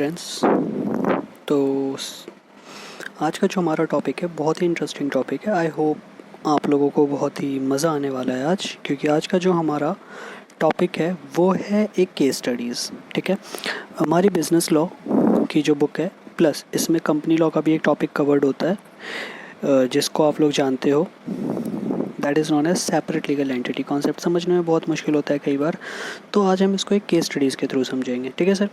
Friends. तो आज का जो हमारा टॉपिक है बहुत ही इंटरेस्टिंग टॉपिक है। आई होप आप लोगों को बहुत ही मज़ा आने वाला है आज, क्योंकि आज का जो हमारा टॉपिक है वो है एक केस स्टडीज़। ठीक है, हमारी बिजनेस लॉ की जो बुक है, प्लस इसमें कंपनी लॉ का भी एक टॉपिक कवर्ड होता है जिसको आप लोग जानते हो, that is known as separate legal entity. Concept समझने में बहुत मुश्किल होता है कई बार, तो आज हम इसको एक केस स्टडीज़ के थ्रू समझेंगे। ठीक है सर,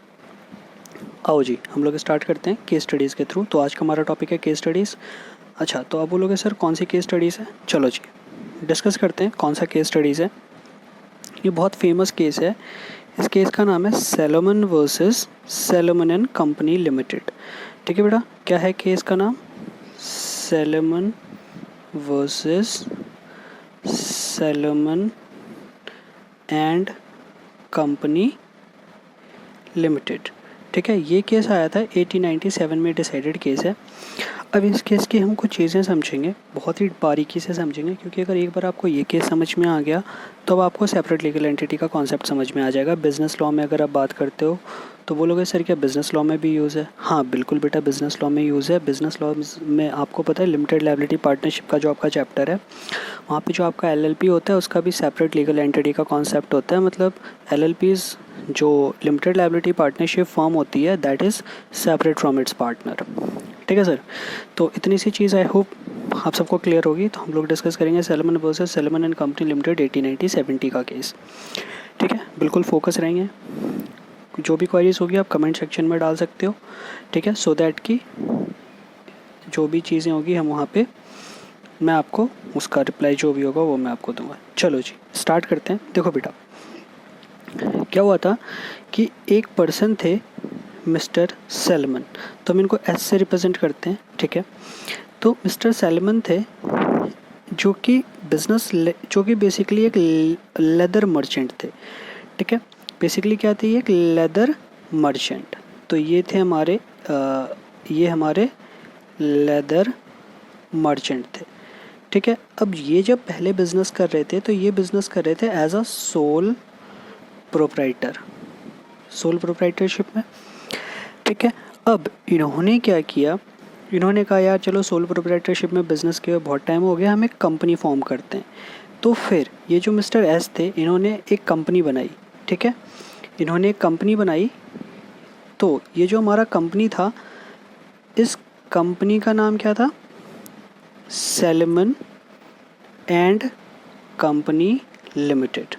आओ जी हम लोग स्टार्ट करते हैं केस स्टडीज़ के थ्रू। तो आज का हमारा टॉपिक है केस स्टडीज़। अच्छा, तो आप बोलोगे सर कौन सी केस स्टडीज़ है? चलो जी डिस्कस करते हैं कौन सा केस स्टडीज़ है। ये बहुत फेमस केस है। इस केस का नाम है Salomon versus Salomon and company limited. ठीक है बेटा, क्या है केस का नाम? Salomon versus Salomon and company limited. ठीक है, ये केस आया था 1897 में, डिसाइडेड केस है। अब इस केस की हम कुछ चीज़ें समझेंगे, बहुत ही बारीकी से समझेंगे, क्योंकि अगर एक बार आपको ये केस समझ में आ गया तो अब आपको सेपरेट लीगल एंटिटी का कॉन्सेप्ट समझ में आ जाएगा। बिजनेस लॉ में अगर आप बात करते हो तो बोलोगे सर क्या बिज़नेस लॉ में भी यूज़ है? हाँ बिल्कुल बेटा, बिज़नेस लॉ में यूज़ है। बिज़नेस लॉ में आपको पता है लिमिटेड लायबिलिटी पार्टनरशिप का जो आपका चैप्टर है, वहाँ पे जो आपका एलएलपी होता है उसका भी सेपरेट लीगल एंटिटी का कॉन्सेप्ट होता है। मतलब एलएलपीज़ जो लिमिटेड लायबिलिटी पार्टनरशिप फॉर्म होती है, that is separate from its partner. ठीक है सर, तो इतनी सी चीज़ आई होप आप सबको क्लियर होगी। तो हम लोग डिस्कस करेंगे Salomon versus Salomon and company limited 1890-70 का केस। ठीक है, बिल्कुल फोकस रहेंगे। जो भी क्वेरीज होगी आप कमेंट सेक्शन में डाल सकते हो। ठीक है, सो दैट कि जो भी चीज़ें होगी हम वहाँ पे मैं आपको उसका रिप्लाई जो भी होगा वो मैं आपको दूंगा। चलो जी स्टार्ट करते हैं। देखो बेटा, क्या हुआ था कि एक पर्सन थे मिस्टर सैलमन, तो हम इनको एस से रिप्रेजेंट करते हैं। ठीक है, तो मिस्टर सैलमन थे जो कि बेसिकली एक लेदर मर्चेंट थे। ठीक है, बेसिकली क्या थे? एक लेदर मर्चेंट। तो ये हमारे लेदर मर्चेंट थे। ठीक है, अब ये जब पहले बिजनेस कर रहे थे तो ये बिजनेस कर रहे थे एज अ सोल प्रोप्राइटरशिप में। ठीक है, अब इन्होंने क्या किया, इन्होंने कहा यार चलो सोल प्रोप्राइटरशिप में बिजनेस किए बहुत टाइम हो गया, हम एक कंपनी फॉर्म करते हैं। तो फिर ये जो मिस्टर एस थे, इन्होंने एक कंपनी बनाई। ठीक है, इन्होंने एक कंपनी बनाई। तो ये जो हमारा कंपनी था, इस कंपनी का नाम क्या था? Salomon and company limited.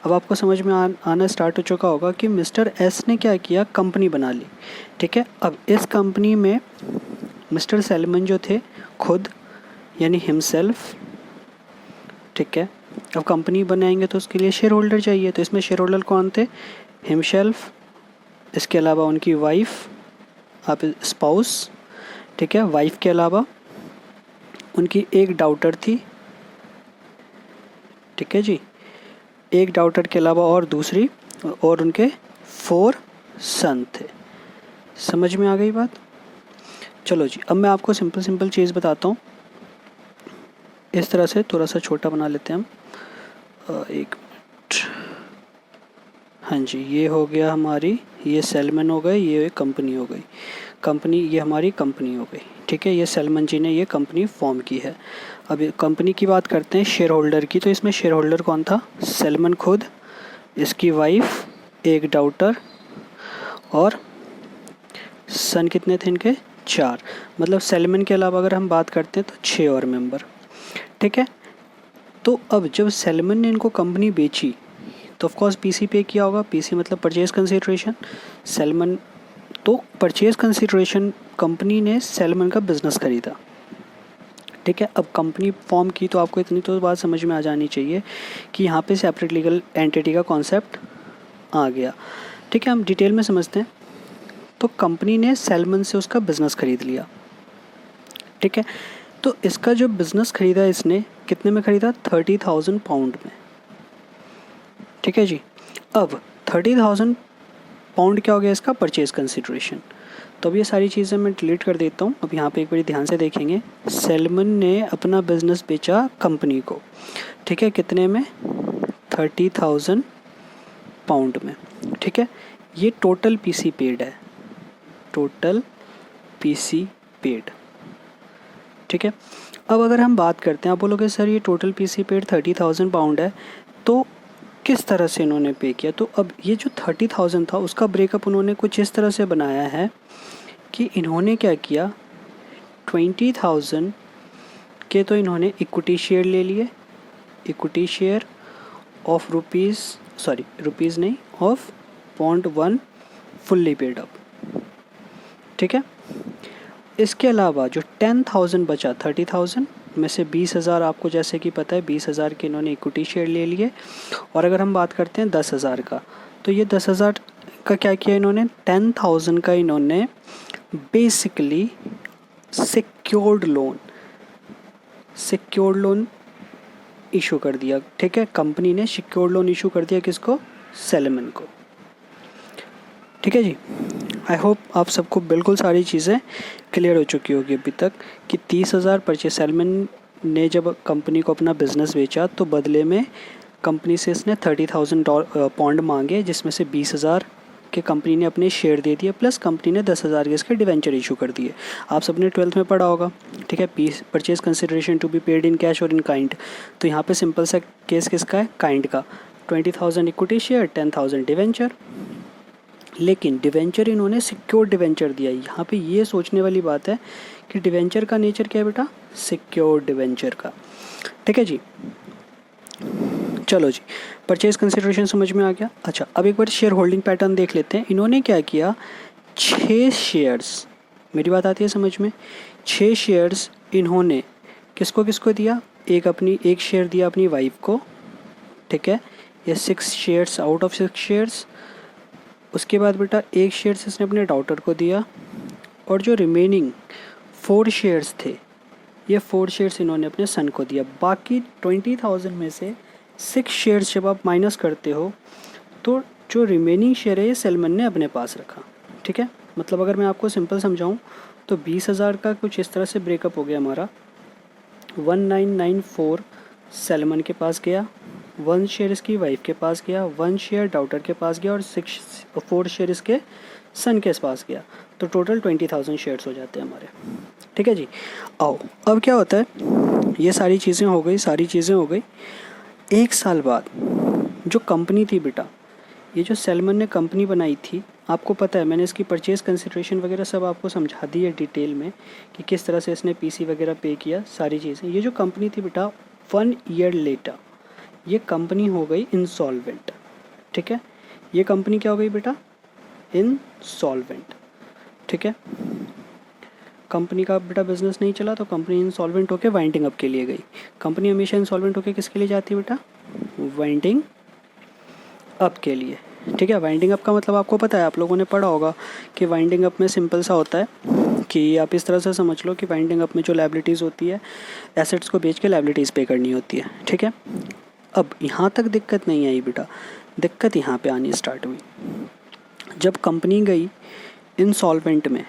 अब आपको समझ में आना स्टार्ट हो चुका होगा कि मिस्टर एस ने क्या किया, कंपनी बना ली। ठीक है, अब इस कंपनी में मिस्टर सैलमन जो थे खुद, यानी हिमसेल्फ। ठीक है, अब कंपनी बनाएंगे तो उसके लिए शेयर होल्डर चाहिए, तो इसमें शेयर होल्डर कौन थे? हिमसेल्फ, इसके अलावा उनकी वाइफ, आप स्पाउस। ठीक है, वाइफ के अलावा उनकी एक डाउटर थी। ठीक है जी, एक डाउटर के अलावा और दूसरी, और उनके 4 सन थे। समझ में आ गई बात? चलो जी, अब मैं आपको सिंपल चीज़ बताता हूँ। इस तरह से थोड़ा सा छोटा बना लेते हैं हम। एक मिनट। हाँ जी, ये हो गया हमारी, ये सैलमन हो गए, ये कंपनी हो गई। कंपनी, ये हमारी कंपनी हो गई। ठीक है, ये सैलमन जी ने ये कंपनी फॉर्म की है। अब कंपनी की बात करते हैं शेयर होल्डर की। तो इसमें शेयर होल्डर कौन था? सैलमन खुद, इसकी वाइफ, एक डाउटर, और सन कितने थे इनके? 4। मतलब सैलमन के अलावा अगर हम बात करते हैं तो 6 और मेंबर। ठीक है, तो अब जब सैलमन ने इनको कंपनी बेची तो ऑफ कोर्स पीसी पे किया होगा। पीसी मतलब परचेज कंसिडरेशन। सैलमन, तो परचेज कंसिडरेशन, कंपनी ने सैलमन का बिजनेस खरीदा। ठीक है, अब कंपनी फॉर्म की तो आपको इतनी तो बात समझ में आ जानी चाहिए कि यहाँ पे सेपरेट लीगल एंटिटी का कॉन्सेप्ट आ गया। ठीक है, हम डिटेल में समझते हैं। तो कंपनी ने सैलमन से उसका बिजनेस खरीद लिया। ठीक है, तो इसका जो बिजनेस खरीदा इसने कितने में खरीदा? 30,000 पाउंड में। ठीक है जी, अब 30,000 पाउंड क्या हो गया इसका? Purchase consideration. तो अब ये सारी चीज़ें मैं डिलीट कर देता हूँ। अब यहाँ पे एक बार ध्यान से देखेंगे, सैलमन ने अपना बिजनेस बेचा कंपनी को। ठीक है, कितने में? 30,000 पाउंड में। ठीक है, ये टोटल पीसी पेड है। Total PC paid. ठीक है, अब अगर हम बात करते हैं, आप बोलोगे सर ये टोटल पीसी पेड 30,000 पाउंड है, तो किस तरह से इन्होंने पे किया? तो अब ये जो 30,000 था उसका ब्रेकअप उन्होंने कुछ इस तरह से बनाया है कि इन्होंने क्या किया, 20,000 के तो इन्होंने इक्विटी शेयर ले लिए, इक्विटी शेयर ऑफ रुपीज़ नहीं, ऑफ 0.1 फुल्ली पेड अप। ठीक है, इसके अलावा जो 10,000 बचा, 30,000 में से 20,000 आपको जैसे कि पता है 20,000 के इन्होंने इक्विटी शेयर ले लिए। और अगर हम बात करते हैं 10,000 का, तो ये 10,000 का क्या किया इन्होंने, 10,000 का इन्होंने बेसिकली सिक्योर्ड लोन इशू कर दिया। ठीक है, कंपनी ने सिक्योर्ड लोन इशू कर दिया, किसको, सेलमन को। ठीक है जी, आई होप आप सबको बिल्कुल सारी चीज़ें क्लियर हो चुकी होगी अभी तक कि 30,000 परचेज सेलमन ने जब कंपनी को अपना बिज़नेस बेचा तो बदले में कंपनी से इसने 30,000 पाउंड मांगे, जिसमें से 20,000 के कंपनी ने अपने शेयर दे दिए, प्लस कंपनी ने 10,000 के इसके डिवेंचर इशू कर दिए। आप सबने 12th में पढ़ा होगा। ठीक है, purchase consideration to be paid in cash और इन काइंड। तो यहाँ पे सिंपल सा केस किसका है, काइंड का। 20,000 इक्विटी शेयर, 10,000 डिवेंचर। लेकिन डिवेंचर इन्होंने सिक्योर्ड डिवेंचर दिया। यहाँ पे ये सोचने वाली बात है कि डिवेंचर का नेचर क्या है बेटा, सिक्योर्ड डिवेंचर का। ठीक है जी, चलो जी, परचेज कंसिडरेशन समझ में आ गया। अच्छा, अब एक बार शेयर होल्डिंग पैटर्न देख लेते हैं। इन्होंने क्या किया, 6 शेयर्स, मेरी बात आती है समझ में, 6 शेयर्स इन्होंने किसको किसको दिया, एक शेयर दिया अपनी वाइफ को। ठीक है, ये 6 शेयर्स आउट ऑफ 6 शेयर्स। उसके बाद बेटा एक शेयर्स इसने अपने डॉटर को दिया, और जो रिमेनिंग 4 शेयर्स थे, ये 4 शेयर्स इन्होंने अपने सन को दिया। बाकी 20,000 में से 6 शेयर्स जब आप माइनस करते हो तो जो रिमेनिंग शेयर है ये सेलमन ने अपने पास रखा। ठीक है, मतलब अगर मैं आपको सिंपल समझाऊं तो 20,000 का कुछ इस तरह से ब्रेकअप हो गया हमारा। 1994 सेलमन के पास गया, 1 शेयर इसकी वाइफ के पास गया, 1 शेयर डॉटर के पास गया, और 4 शेयर इसके सन के पास गया। तो टोटल 20,000 शेयर्स हो जाते हैं हमारे। ठीक है जी, आओ अब क्या होता है, ये सारी चीज़ें हो गई। 1 साल बाद जो कंपनी थी बेटा, ये जो सेलमन ने कंपनी बनाई थी, आपको पता है मैंने इसकी परचेज कंसिडरेशन वगैरह सब आपको समझा दी है डिटेल में कि किस तरह से इसने पीसी वगैरह पे किया, सारी चीज़ें। ये जो कंपनी थी बेटा, 1 ईयर लेटर ये कंपनी हो गई इंसॉल्वेंट। ठीक है, ये कंपनी क्या हो गई बेटा, इंसॉल्वेंट। ठीक है, कंपनी का बेटा बिजनेस नहीं चला तो कंपनी इंसॉल्वेंट होकर वाइंडिंग अप के लिए गई। कंपनी हमेशा इंसॉल्वेंट होकर किसके लिए जाती है बेटा, वाइंडिंग अप के लिए। ठीक है, वाइंडिंग अप का मतलब आपको पता है, आप लोगों ने पढ़ा होगा कि वाइंडिंग अप में सिंपल सा होता है कि आप इस तरह से समझ लो कि वाइंडिंग अप में जो लायबिलिटीज़ होती है, एसेट्स को बेच के लायबिलिटीज़ पे करनी होती है। ठीक है, अब यहाँ तक दिक्कत नहीं आई बेटा, दिक्कत यहाँ पे आनी स्टार्ट हुई जब कंपनी गई इंसॉल्वेंट में।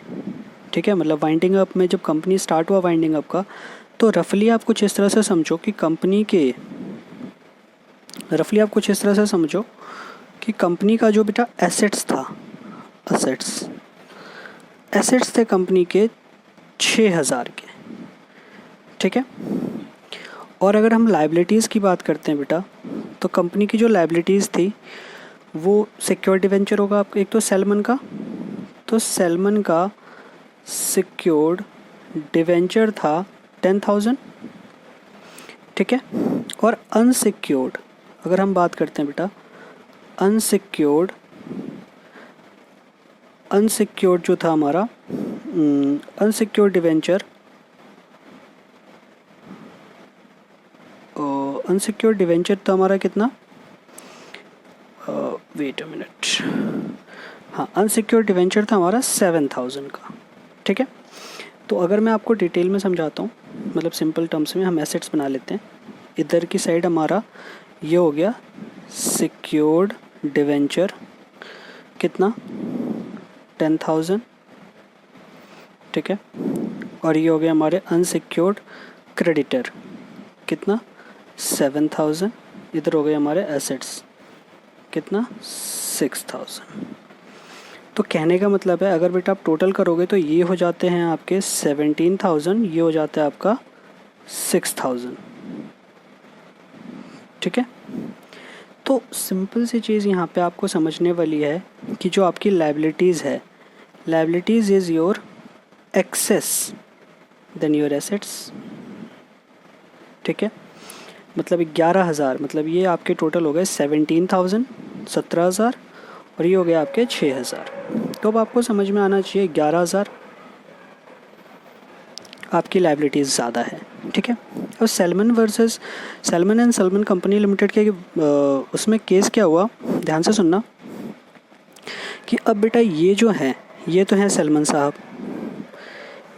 ठीक है, मतलब वाइंडिंग अप में जब कंपनी स्टार्ट हुआ वाइंडिंग अप का, तो रफली आप कुछ इस तरह से समझो कि कंपनी का जो बेटा एसेट्स थे कंपनी के 6,000 के। ठीक है, और अगर हम लायबिलिटीज़ की बात करते हैं बेटा, तो कंपनी की जो लायबिलिटीज़ थी वो सिक्योर्ड डिवेंचर होगा आपका, एक तो सेलमन का, तो सेलमन का सिक्योर्ड डिवेंचर था 10,000। ठीक है, और अनसिक्योर्ड अगर हम बात करते हैं बेटा, अनसिक्योर्ड जो था हमारा अनसिक्योर्ड डिवेंचर, अनसिक्योर्ड डिवेंचर था हमारा कितना, वेट अ मिनट, हाँ अनसिक्योर्ड डिवेंचर था हमारा 7,000 का। ठीक है, तो अगर मैं आपको डिटेल में समझाता हूँ, मतलब सिंपल टर्म्स में हम एसेट्स बना लेते हैं। इधर की साइड हमारा ये हो गया सिक्योर्ड डिवेंचर, कितना 10,000। ठीक है, और ये हो गया हमारे अनसिक्योर्ड क्रेडिटर, कितना 7,000। इधर हो गए हमारे एसेट्स, कितना 6,000। तो कहने का मतलब है अगर बेटा आप टोटल करोगे तो ये हो जाते हैं आपके 17,000, ये हो जाता है आपका 6,000। ठीक है, तो सिंपल सी चीज़ यहाँ पे आपको समझने वाली है कि जो आपकी लायबिलिटीज़ है, liabilities is your excess than your assets. ठीक है, मतलब 11,000, मतलब ये आपके टोटल हो गए 17,000, 17,000, और ये हो गया आपके 6,000। तो अब आपको समझ में आना चाहिए 11,000 आपकी लायबिलिटीज़ ज़्यादा है। ठीक है, और salmon versus Salomon and salmon company limited के उसमें केस क्या हुआ, ध्यान से सुनना कि अब बेटा ये जो है, ये तो हैं सैल्मन साहब,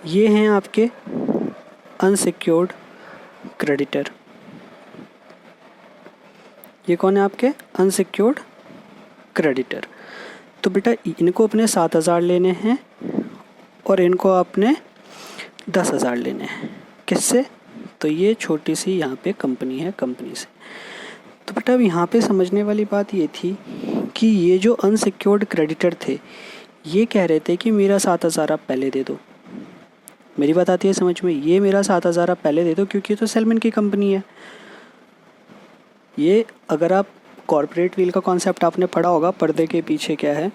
ये हैं आपके अनसिक्योर्ड क्रेडिटर। ये कौन है आपके अनसिक्योर्ड क्रेडिटर। तो बेटा इनको अपने 7,000 लेने हैं और इनको अपने 10,000 लेने हैं। किससे? तो ये छोटी सी यहाँ पे कंपनी है, कंपनी से। तो बेटा अब यहाँ पे समझने वाली बात ये थी कि ये जो अनसिक्योर्ड क्रेडिटर थे ये कह रहे थे कि मेरा 7,000 आप पहले दे दो। मेरी बात आती है समझ में? ये मेरा 7,000 आप पहले दे दो क्योंकि ये तो सैल्मन की कंपनी है। ये अगर आप कॉर्पोरेट व्हील का कॉन्सेप्ट आपने पढ़ा होगा, पर्दे के पीछे क्या है,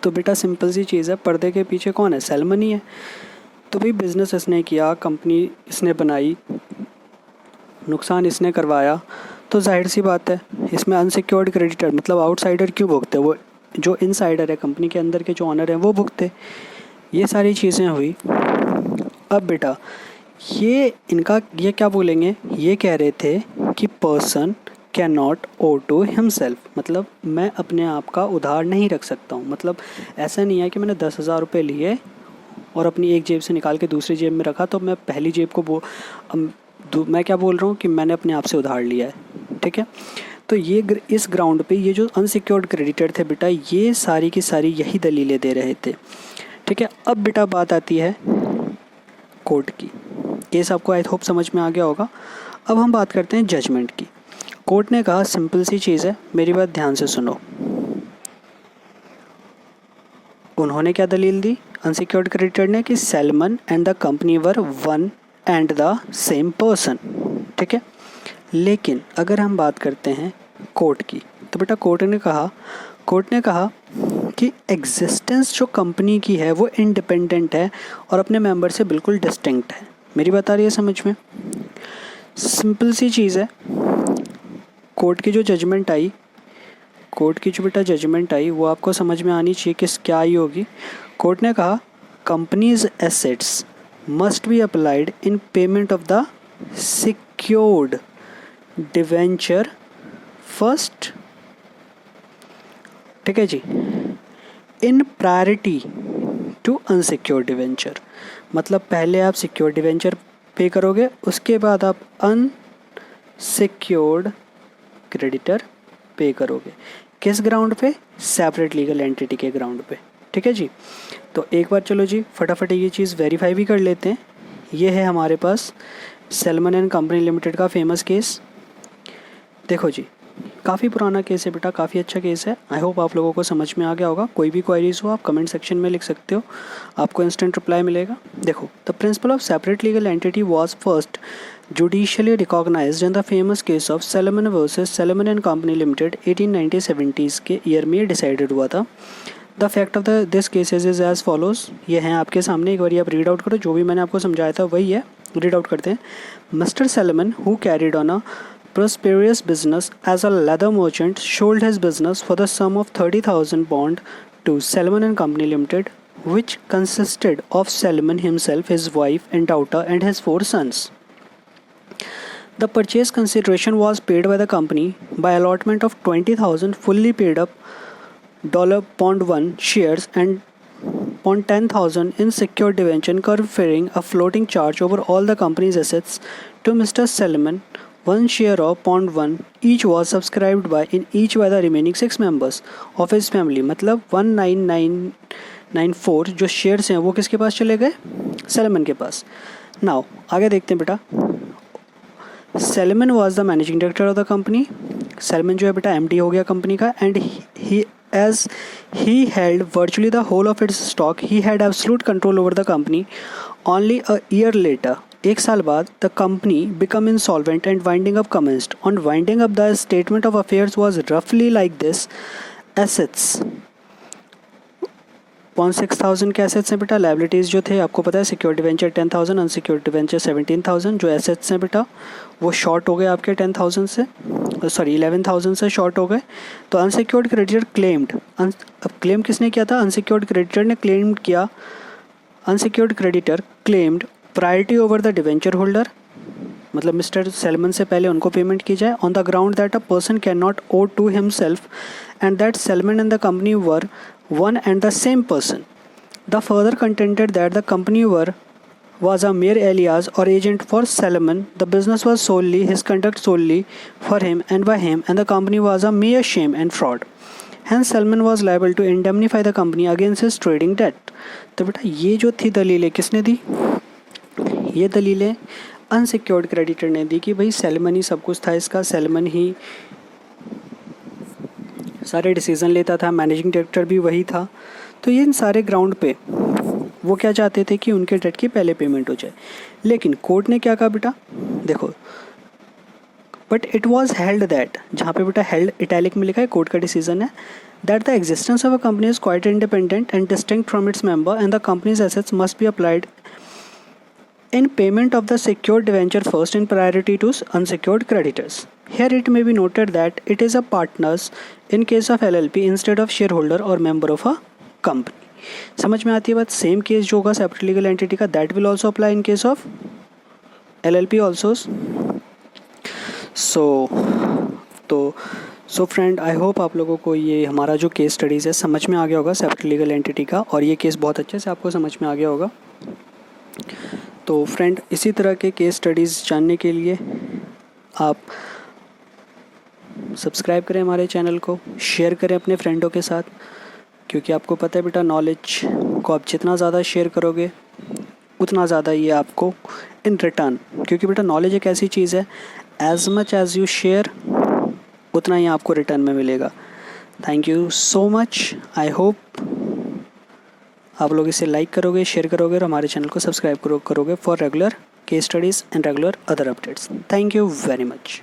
तो बेटा सिंपल सी चीज़ है, पर्दे के पीछे कौन है? सैल्मन ही है। तो भाई बिज़नेस इसने किया, कंपनी इसने बनाई, नुकसान इसने करवाया, तो जाहिर सी बात है इसमें अनसिक्योर्ड क्रेडिटर मतलब आउटसाइडर क्यों भुगते? वो जो इनसाइडर है, कंपनी के अंदर के जो ऑनर हैं वो भुगते। ये सारी चीज़ें हुई। अब बेटा ये इनका ये क्या बोलेंगे, ये कह रहे थे कि person can not owe to himself, मतलब मैं अपने आप का उधार नहीं रख सकता हूँ। मतलब ऐसा नहीं है कि मैंने 10,000 रुपये लिए और अपनी एक जेब से निकाल के दूसरी जेब में रखा तो मैं पहली जेब को मैं क्या बोल रहा हूँ कि मैंने अपने आप से उधार लिया है। ठीक है, तो ये इस ग्राउंड पे ये जो अनसिक्योर्ड क्रेडिटर थे बेटा, ये सारी की सारी यही दलीलें दे रहे थे। ठीक है, अब बेटा बात आती है कोर्ट की। केस आपको आई होप समझ में आ गया होगा। अब हम बात करते हैं जजमेंट की। कोर्ट ने कहा सिंपल सी चीज़ है, मेरी बात ध्यान से सुनो। उन्होंने क्या दलील दी अनसिक्योर्ड क्रेडिटर ने कि salmon and the company were one and the same person. ठीक है, लेकिन अगर हम बात करते हैं कोर्ट की, तो बेटा कोर्ट ने कहा कि एग्जिस्टेंस जो कंपनी की है वो इंडिपेंडेंट है और अपने मेंबर से बिल्कुल डिस्टिंक्ट है। मेरी बात आ रही है समझ में? सिंपल सी चीज़ है, कोर्ट की जो जजमेंट आई, कोर्ट की जो बेटा जजमेंट आई वो आपको समझ में आनी चाहिए किस क्या आई होगी। कोर्ट ने कहा company's assets must be applied in payment of the secured debenture first. ठीक है जी, in priority to unsecured debenture, मतलब पहले आप सिक्योर्ड डिवेंचर पे करोगे, उसके बाद आप अनसिक्योर्ड क्रेडिटर पे करोगे। किस ग्राउंड पे? सेपरेट लीगल एंटिटी के ग्राउंड पे। ठीक है जी, तो एक बार चलो जी फटाफट ये चीज़ वेरीफाई भी कर लेते हैं। ये है हमारे पास सैल्मन एंड कंपनी लिमिटेड का फेमस केस। देखो जी, काफ़ी पुराना केस है बेटा, काफ़ी अच्छा केस है। आई होप आप लोगों को समझ में आ गया होगा। कोई भी क्वेरीज हो आप कमेंट सेक्शन में लिख सकते हो, आपको इंस्टेंट रिप्लाई मिलेगा। देखो, the principle of separate legal entity was first judicially recognised in the famous case of Salomon versus Salomon and company limited 1890-70s के ईयर में डिसाइडेड हुआ था। The fact of this cases is as follows. ये हैं आपके सामने, एक बार आप रीड आउट करो, जो भी मैंने आपको समझाया था वही है, रीड आउट करते हैं। Mister salmon who carried on a prosperous business as a leather merchant sold his business for the sum of 30,000 bond to Salmon and Company Limited, which consisted of Salmon himself, his wife and daughter and his 4 sons. The purchase consideration was paid by the company by allotment of 20,000 fully paid up $1 shares and $10,000 in secured debenture, conferring a floating charge over all the company's assets to Mr. Salmon. 1 share of $1 each was subscribed by the remaining 6 members of his family। मतलब 19,994 जो shares हैं वो किसके पास चले गए? Salmon के पास। Now आगे देखते हैं बेटा। Salmon was the managing director of the company. Salmon जो है बेटा एमडी हो गया कंपनी का, and as he held virtually the whole of its stock, he had absolute control over the company. Only a year later, एक साल बाद, the company became insolvent and winding up commenced. On winding up, the statement of affairs was roughly like this: assets 6,000 के assets हैं बेटा. Liabilities जो थे आपको पता है, सिक्योर्ड डिवेंचर 10,000, अनसिक्योर्ड डिवेंचर 17,000. जो एसेट्स हैं बेटा वो शॉर्ट हो गए आपके 10,000 से, सॉरी 11,000 से शॉर्ट हो गए. तो अनसिक्योर्ड क्रेडिटर क्लेम्ड, अब क्लेम किसने किया था? अनसिक्योर्ड क्रेडिटर ने क्लेम किया. Unsecured creditor claimed priority over the debenture holder, मतलब मिस्टर सेलमन से पहले उनको पेमेंट की जाए, on the ground that a person can not owe to himself and that Salomon and the company were one and the same person. The further contended that the company was a mere alias or agent for Salomon. The business was solely his conduct solely for him and by him, and the company was a mere shame and fraud. Hence Salomon was liable to indemnify the company against his trading debt. तो बेटा ये जो थी दलीलें किसने दी? ये दलीलें unsecured creditor ने दी कि भाई सेलमन ही सब कुछ था इसका, सेलमन ही सारे डिसीज़न लेता था, मैनेजिंग डायरेक्टर भी वही था. तो ये इन सारे ग्राउंड पे वो क्या चाहते थे कि उनके डेट की पहले पेमेंट हो जाए. लेकिन कोर्ट ने क्या कहा बेटा, देखो, but it was held that, जहाँ पे बेटा हेल्ड इटैलिक में लिखा है, कोर्ट का डिसीजन है, that the existence of a company is quite independent and distinct from its member and the companies assets must be applied in payment of the secured debenture first in priority to unsecured creditors. Here it may be noted that it is a partners in case of LLP instead of shareholder or member of a company. समझ में आती है बात? Same case जो होगा separate legal entity का, that will also apply in case of LLP also. So friend, I hope आप लोगों को ये हमारा जो केस स्टडीज़ है समझ में आ गया होगा सेपरेट लीगल एंटिटी का, और ये केस बहुत अच्छे से आपको समझ में आ गया होगा. तो फ्रेंड, इसी तरह के केस स्टडीज़ जानने के लिए आप सब्सक्राइब करें हमारे चैनल को, शेयर करें अपने फ्रेंडों के साथ, क्योंकि आपको पता है बेटा नॉलेज को आप जितना ज़्यादा शेयर करोगे उतना ज़्यादा ये आपको इन रिटर्न, क्योंकि बेटा नॉलेज एक ऐसी चीज़ है, as much as you share उतना ही आपको रिटर्न में मिलेगा. Thank you so much. I hope आप लोग इसे लाइक करोगे, शेयर करोगे और हमारे चैनल को सब्सक्राइब करोगे for regular case studies and regular other updates. Thank you very much.